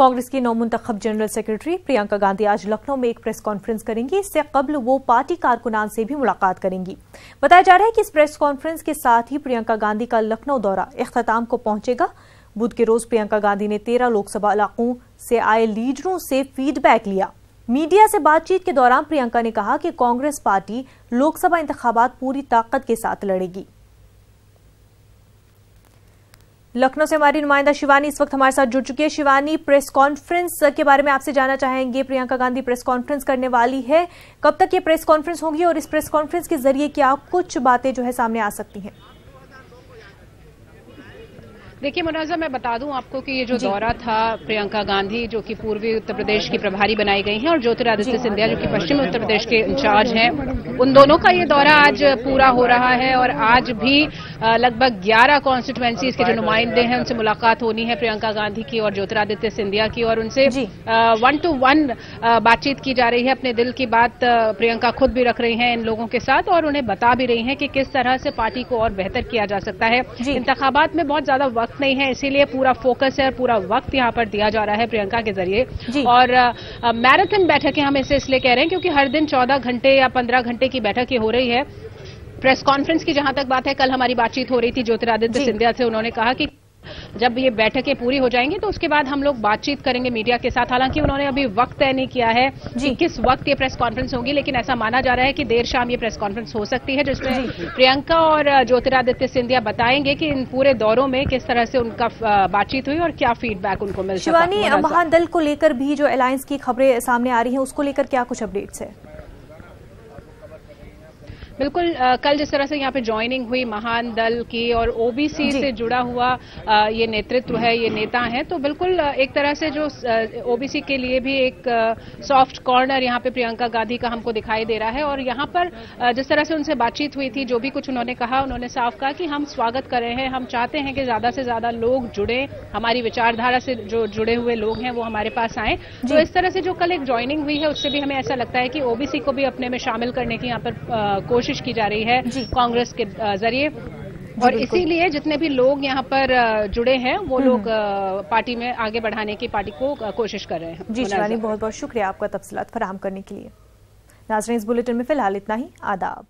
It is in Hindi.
कांग्रेस की नौमुंतखब जनरल सेक्रेटरी प्रियंका गांधी आज लखनऊ में एक प्रेस कॉन्फ्रेंस करेंगी। इससे कबल वो पार्टी कारकुनान से भी मुलाकात करेंगी। बताया जा रहा है कि इस प्रेस कॉन्फ्रेंस के साथ ही प्रियंका गांधी का लखनऊ दौरा इख्तिताम को पहुंचेगा। बुध के रोज प्रियंका गांधी ने 13 लोकसभा इलाकों से आए लीडरों से फीडबैक लिया। मीडिया से बातचीत के दौरान प्रियंका ने कहा कि कांग्रेस पार्टी लोकसभा इंतखाबात पूरी ताकत के साथ लड़ेगी। लखनऊ से हमारी नुमाइंदा शिवानी इस वक्त हमारे साथ जुड़ चुकी है। शिवानी, प्रेस कॉन्फ्रेंस के बारे में आपसे जानना चाहेंगे। प्रियंका गांधी प्रेस कॉन्फ्रेंस करने वाली है, कब तक ये प्रेस कॉन्फ्रेंस होगी और इस प्रेस कॉन्फ्रेंस के जरिए क्या कुछ बातें जो है सामने आ सकती हैं? देखिए मुनाज़ा, मैं बता दूं आपको कि ये जो दौरा था प्रियंका गांधी जो कि पूर्वी उत्तर प्रदेश की प्रभारी बनाई गई हैं और ज्योतिरादित्य सिंधिया जो कि पश्चिमी उत्तर प्रदेश के इंचार्ज हैं, उन दोनों का ये दौरा आज पूरा हो रहा है। और आज भी लगभग 11 कॉन्स्टिट्यूएंसीज के जो नुमाइंदे हैं उनसे मुलाकात होनी है प्रियंका गांधी की और ज्योतिरादित्य सिंधिया की, और उनसे 1-to-1 बातचीत की जा रही है। अपने दिल की बात प्रियंका खुद भी रख रही हैं इन लोगों के साथ और उन्हें बता भी रही हैं कि किस तरह से पार्टी को और बेहतर किया जा सकता है। इंतखाबात में बहुत ज्यादा वक्त नहीं है, इसीलिए पूरा फोकस है और पूरा वक्त यहां पर दिया जा रहा है प्रियंका के जरिए। और मैराथन बैठकें हम इसे इसलिए कह रहे हैं क्योंकि हर दिन 14 घंटे या 15 घंटे की बैठकें हो रही है। प्रेस कॉन्फ्रेंस की जहां तक बात है, कल हमारी बातचीत हो रही थी ज्योतिरादित्य सिंधिया से, उन्होंने कहा कि जब ये बैठकें पूरी हो जाएंगी तो उसके बाद हम लोग बातचीत करेंगे मीडिया के साथ। हालांकि उन्होंने अभी वक्त तय नहीं किया है कि किस वक्त ये प्रेस कॉन्फ्रेंस होगी, लेकिन ऐसा माना जा रहा है कि देर शाम ये प्रेस कॉन्फ्रेंस हो सकती है जिसमें प्रियंका और ज्योतिरादित्य सिंधिया बताएंगे कि इन पूरे दौरों में किस तरह से उनका बातचीत हुई और क्या फीडबैक उनको मिल सका। शिवानी, महादल को लेकर भी जो अलायंस की खबरें सामने आ रही हैं उसको लेकर क्या कुछ अपडेट्स है? बिल्कुल, कल जिस तरह से यहाँ पे ज्वाइनिंग हुई महान दल की और ओबीसी से जुड़ा हुआ ये नेतृत्व है, ये नेता हैं, तो बिल्कुल एक तरह से जो ओबीसी के लिए भी एक सॉफ्ट कॉर्नर यहाँ पे प्रियंका गांधी का हमको दिखाई दे रहा है। और यहाँ पर जिस तरह से उनसे बातचीत हुई थी, जो भी कुछ उन्होंने कहा, उन्होंने साफ कहा कि हम स्वागत कर रहे हैं, हम चाहते हैं कि ज्यादा से ज्यादा लोग जुड़े, हमारी विचारधारा से जो जुड़े हुए लोग हैं वो हमारे पास आए। तो इस तरह से जो कल एक ज्वाइनिंग हुई है उससे भी हमें ऐसा लगता है कि ओबीसी को भी अपने में शामिल करने की यहाँ पर कोशिश की जा रही है कांग्रेस के जरिए। और इसीलिए जितने भी लोग यहाँ पर जुड़े हैं वो लोग पार्टी में आगे बढ़ाने की पार्टी को कोशिश कर रहे हैं। जी शिवानी, बहुत बहुत शुक्रिया आपका तफसीलात फराहम करने के लिए। नाज़रीन, इस बुलेटिन में फिलहाल इतना ही। आदाब।